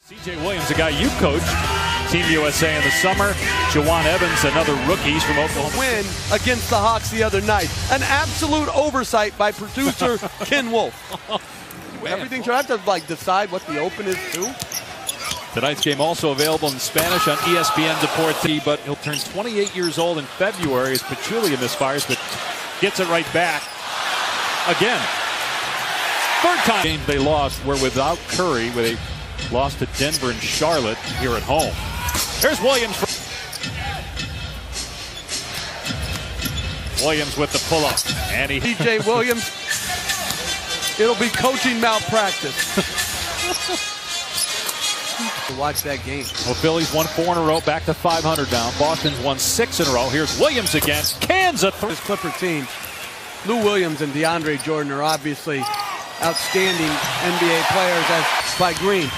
C.J. Williams, a guy you coached, Team USA in the summer. Jawan Evans, another rookie from Oklahoma. Win against the Hawks the other night. An absolute oversight by producer Ken Wolf. Everything's I have to decide what the open is too. Tonight's game also available in Spanish on ESPN Deportes, but he'll turn 28 years old in February as Pachulia misfires, but gets it right back again. Third time game they lost were without Curry, with a loss to Denver and Charlotte here at home. Here's Williams. Williams with the pull-up. And C.J. Williams. It'll be coaching malpractice. Watch that game. Well, Phillies won 4 in a row, back to 500 down. Boston's won 6 in a row. Here's Williams again. Kansas. This Clipper team, Lou Williams and DeAndre Jordan are obviously outstanding NBA players as by Green.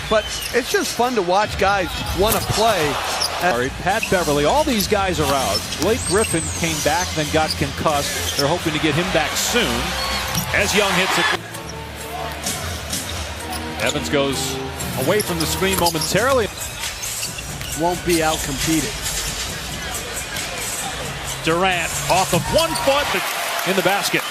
But it's just fun to watch guys want to play. Pat Beverly, all these guys are out. Blake Griffin came back, then got concussed. They're hoping to get him back soon. As Young hits it. Evans goes away from the screen momentarily. Won't be outcompeted. Durant off of 1 foot in the basket.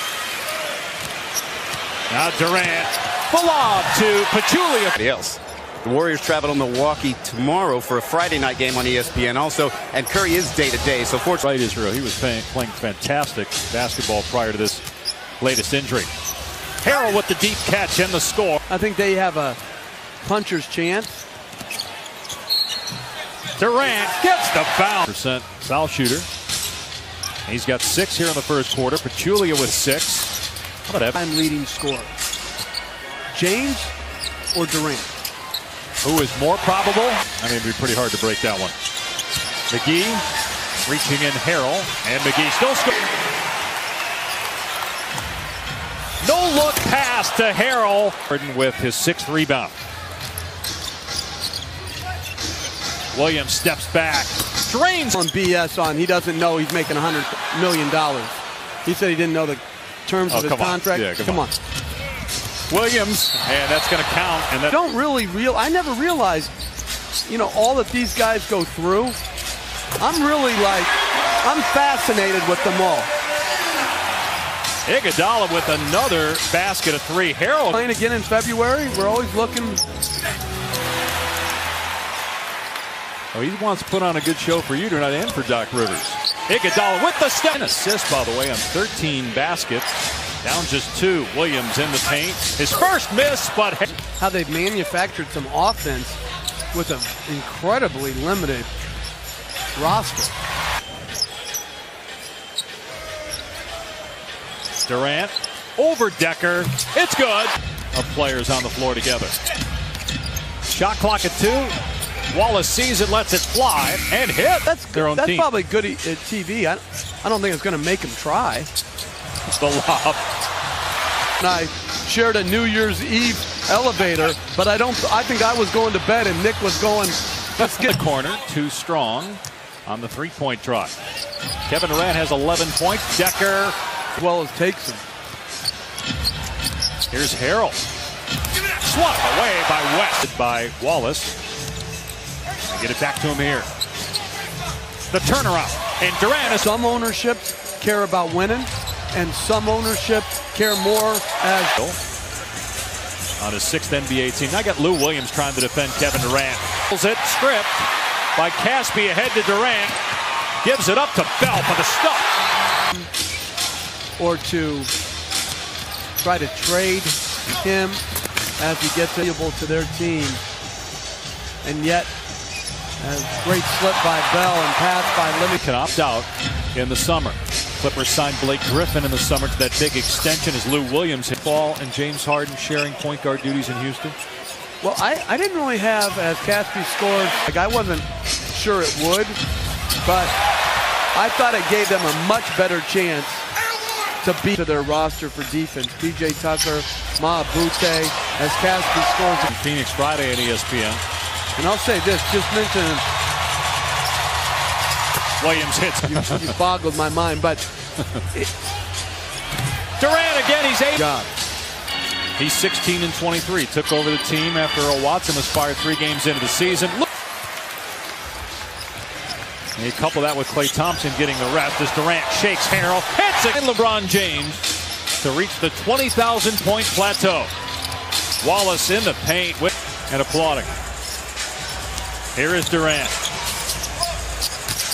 Now Durant, the lob to Pachulia. Else. The Warriors travel to Milwaukee tomorrow for a Friday night game on ESPN also, and Curry is day-to-day, so fortunately. Right, Israel. He was playing fantastic basketball prior to this latest injury. Harrell with the deep catch and the score. I think they have a puncher's chance. Durant gets the foul. % foul shooter. He's got 6 here in the first quarter. Pachulia with 6. How about that? I'm leading scorer. James or Durant? Who is more probable? I mean, it'd be pretty hard to break that one. McGee reaching in Harrell, and McGee still scoring. No look pass to Harrell with his 6th rebound. Williams steps back, drains on BS on. He doesn't know he's making $100 million. He said he didn't know the terms of his contract. Yeah, come on. Williams, and that's going to count. And that I never realized, all that these guys go through. I'm fascinated with them all. Iguodala with another basket of 3. Harrell playing again in February. We're always looking. Oh, he wants to put on a good show for you tonight and for Doc Rivers. Iguodala with the step. An assist, by the way, on 13 baskets. Down just 2. Williams in the paint. His first miss, but how they've manufactured some offense with an incredibly limited roster. Durant over Decker. It's good. Of players on the floor together. Shot clock at 2. Wallace sees it, lets it fly, and hit. That's probably good TV. I don't think it's going to make him try. The lob. And I shared a New Year's Eve elevator, but I think I was going to bed and Nick was going. Let's get the corner. Too strong on the 3-point try. Kevin Durant has 11 points. Decker, as well as takes him. Here's Harrell. Swat away by West. By Wallace. Get it back to him here. The turnaround. And Durant is. Some ownerships care about winning, and some ownership care more as on his 6th NBA team. I got Lou Williams trying to defend Kevin Durant. Pulls it, stripped by Caspi ahead to Durant. Gives it up to Bell for the stuff. Or to try to trade him as he gets valuable to their team. And yet, a great slip by Bell and pass by Limmy. Can opt out in the summer. Clippers signed Blake Griffin in the summer to that big extension as Lou Williams hit Ball and James Harden sharing point guard duties in Houston. Well, I didn't really have, as Caspi scored, I wasn't sure it would, but I thought it gave them a much better chance to beat to their roster for defense. PJ Tucker, Ma Bute, as Caspi scores. In Phoenix Friday on ESPN. And I'll say this, just mentioning Williams hits. You boggled my mind, but Durant again, he's able. Job. He's 16 and 23. Took over the team after Earl Watson was fired 3 games into the season. And you couple that with Klay Thompson getting the rest as Durant shakes Harrell, hits it, and LeBron James to reach the 20,000-point plateau. Wallace in the paint and applauding. Here is Durant.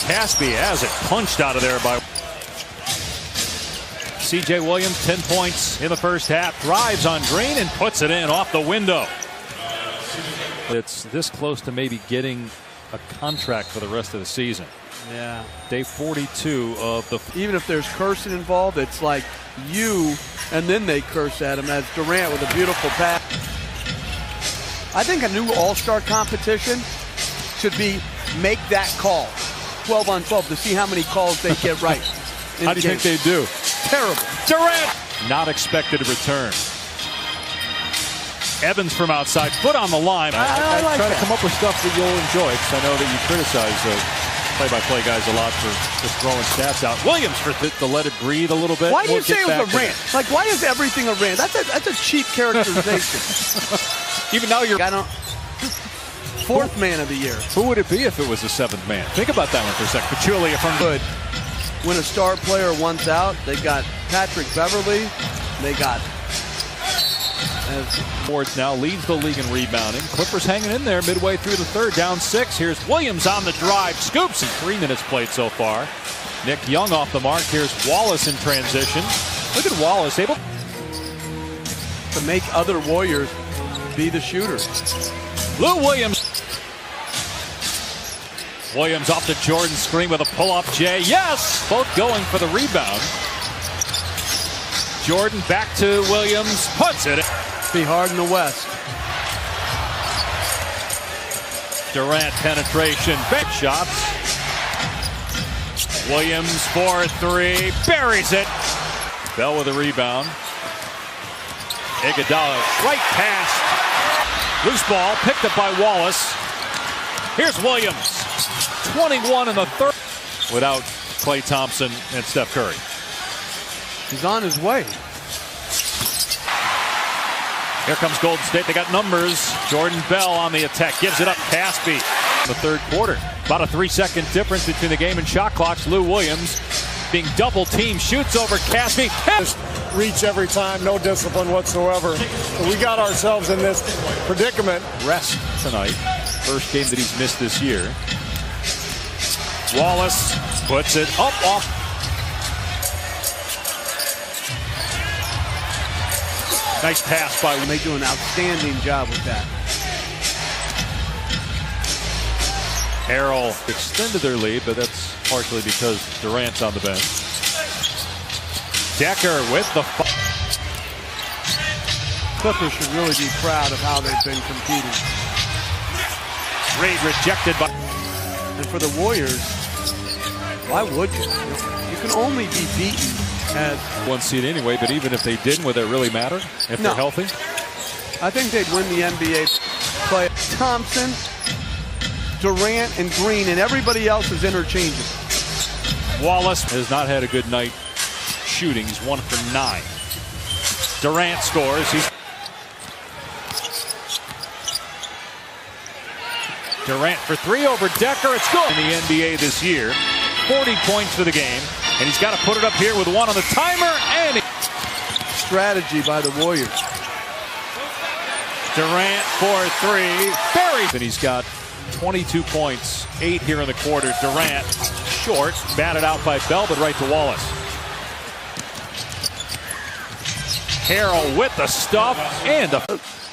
Caspi has it punched out of there by C.J. Williams. 10 points in the first half. Drives on Green and puts it in off the window. It's this close to maybe getting a contract for the rest of the season. Yeah. Day 42 of the. Even if there's cursing involved, it's like you, and then they curse at him as Durant with a beautiful pass. I think a new all-star competition should be make that call 12 on 12 to see how many calls they get right. How do you think they do? Terrible. Durant not expected to return. Evans from outside, foot on the line. I like try that. to come up with stuff that you'll enjoy, because I know that you criticize play-by-play guys a lot for just throwing stats out. Williams for to let it breathe a little bit. Why do you We'll say get it was back a to rant? Like, why is everything a rant? That's a cheap characterization. Even now you're. I don't. Fourth man of the year. Who would it be if it was the 7th man? Think about that one for a second. Pachulia from Good. When a star player wants out, they got Patrick Beverly. They got. Wards now leads the league in rebounding. Clippers hanging in there midway through the third, down 6. Here's Williams on the drive, scoops, and 3 minutes played so far. Nick Young off the mark. Here's Wallace in transition. Look at Wallace able to make other Warriors be the shooter. Lou Williams. Williams off the Jordan screen with a pull-up Jay. Yes! Both going for the rebound. Jordan back to Williams. Puts it. Be hard in the West. Durant penetration. Big shots. Williams for 3. Buries it. Bell with a rebound. Iguodala right pass. Loose ball picked up by Wallace. Here's Williams. 21 in the third. Without Klay Thompson and Steph Curry. He's on his way. Here comes Golden State. They got numbers. Jordan Bell on the attack. Gives it up. Caspi in the third quarter. About a 3-second difference between the game and shot clocks. Lou Williams being double teamed. Shoots over Caspi. Reach every time. No discipline whatsoever. We got ourselves in this predicament. Rest tonight. First game that he's missed this year. Wallace puts it up off. Nice pass by. They do an outstanding job with that. Harrell extended their lead, but that's partially because Durant's on the bench. Decker with the. Clippers should really be proud of how they've been competing. Reed rejected by. And for the Warriors, why would you? You can only be beaten as 1 seed anyway, but even if they didn't, would that really matter if they're healthy? I think they'd win the NBA play. Thompson, Durant, and Green, and everybody else is interchangeable. Wallace has not had a good night shooting. He's 1 for 9. Durant scores. Durant for 3 over Decker. It's good in the NBA this year. 40 points for the game. And he's got to put it up here with 1 on the timer. And strategy by the Warriors. Durant for 3. Buries. And he's got 22 points. 8 here in the quarter. Durant short. Batted out by Bell, but right to Wallace. Harrell with the stuff. And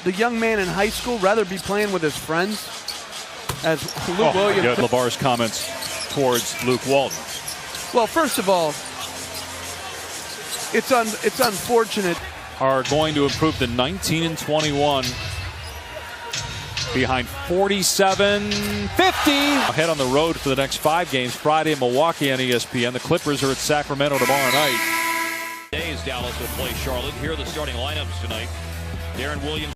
the young man in high school rather be playing with his friends. As Lou Williams. LeVar's comments towards Luke Walton. Well, first of all, it's unfortunate. Are going to improve to 19 and 21. Behind 47-50. Ahead on the road for the next 5 games. Friday in Milwaukee on ESPN. The Clippers are at Sacramento tomorrow night. Dallas will play Charlotte. Here are the starting lineups tonight. Darren Williams.